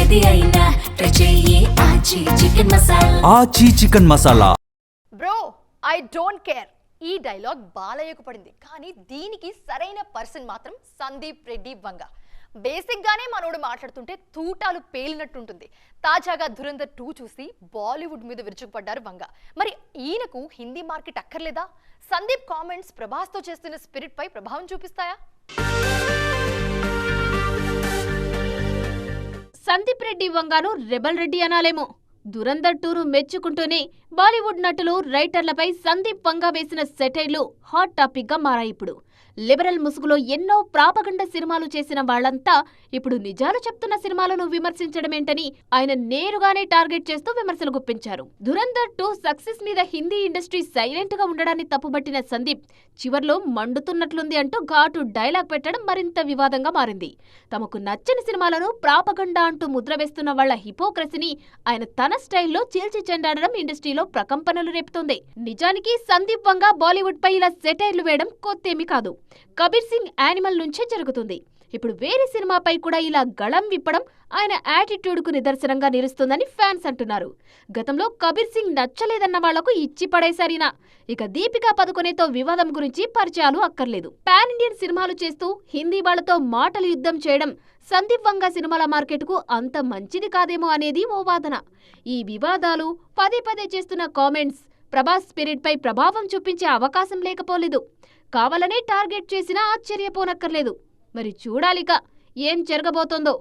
ఏది అయినా ట్రై చెయ్యి ఆచి చికెన్ మసాలా. ఆచి chicken masala. Bro I don't care ఈ డైలాగ్ బాలయ్యకు పడింది, కానీ దీనికి సరైన పర్సన్ మాత్రం సందీప్ రెడ్డి వంగ. బేసిక్ గానే మనోడు మాట్లాడుతుంటే తూటాలు పేలినట్టుంటుంది. తాజాగా ధురంధర్ 2 చూసి బాలీవుడ్ మీద విరుచుకుపడ్డారు వంగ. మరి ఈయనకు హిందీ మార్కెట్ అక్కర్లేదా? సందీప్ కామెంట్స్ ప్రభాస్ తో చేస్తున్న స్పిరిట్ పై ప్రభావం చూపిస్తాయా? సందీప్ రెడ్డి వంగాను రెబల్ రెడ్డి అనాలేమో. దురంధర్ 2ను మెచ్చుకుంటూనే బాలీవుడ్ నటులు, రైటర్లపై సందీప్ వంగా వేసిన సెటైర్లు హాట్ టాపిక్ గా మారాయి. ఇప్పుడు లిబరల్ ముసుగులో ఎన్నో ప్రాపగండ సినిమాలు చేసిన వాళ్లంతా ఇప్పుడు నిజాలు చెప్తున్న సినిమాలను విమర్శించడమేంటని ఆయన నేరుగానే టార్గెట్ చేస్తూ విమర్శలు గుప్పించారు. దురంధర్ 2 సక్సెస్ మీద హిందీ ఇండస్ట్రీ సైలెంట్ గా ఉండడాన్ని తప్పుబట్టిన సందీప్ చివర్లో మండుతున్నట్లుంది అంటూ ఘాటు డైలాగ్ పెట్టడం మరింత వివాదంగా మారింది. తమకు నచ్చని సినిమాలను ప్రాపగండా అంటూ ముద్ర వేస్తున్న వాళ్ల హిపోక్రసీని ఆయన తన స్టైల్లో చీల్చి చెండాడడం ఇండస్ట్రీలో ప్రకంపనలు రేపుతోంది. నిజానికి సందీప్ వంగా బాలీవుడ్ పై ఇలా సెటైర్లు వేయడం కొత్తేమీ కాదు. కబీర్ సింగ్ యానిమల్ నుంచే జరుగుతుంది. ఇప్పుడు వేరే సినిమాపై కూడా ఇలా గళం విప్పడం ఆయన యాటిట్యూడ్ కు నిదర్శనంగా నిలుస్తుందని ఫ్యాన్స్ అంటున్నారు. గతంలో కబీర్ సింగ్ నచ్చలేదన్న వాళ్లకు ఇచ్చి పడేశారినా. ఇక దీపికా పదుకొనేతో వివాదం గురించి పరిచయాలు అక్కర్లేదు. పాన్ ఇండియన్ సినిమాలు చేస్తూ హిందీ వాళ్లతో మాటలు యుద్ధం చేయడం సందీప్ వంగా సినిమాల మార్కెట్కు అంత మంచిది కాదేమో అనేది ఓ వాదన. ఈ వివాదాలు, పదే పదే చేస్తున్న కామెంట్స్ ప్రభాస్ స్పిరిట్ పై ప్రభావం చూపించే అవకాశం లేకపోలేదు. కావాలనే టార్గెట్ చేసినా ఆశ్చర్యపోనక్కర్లేదు. మరి చూడాలిక ఏం జరగబోతోందో.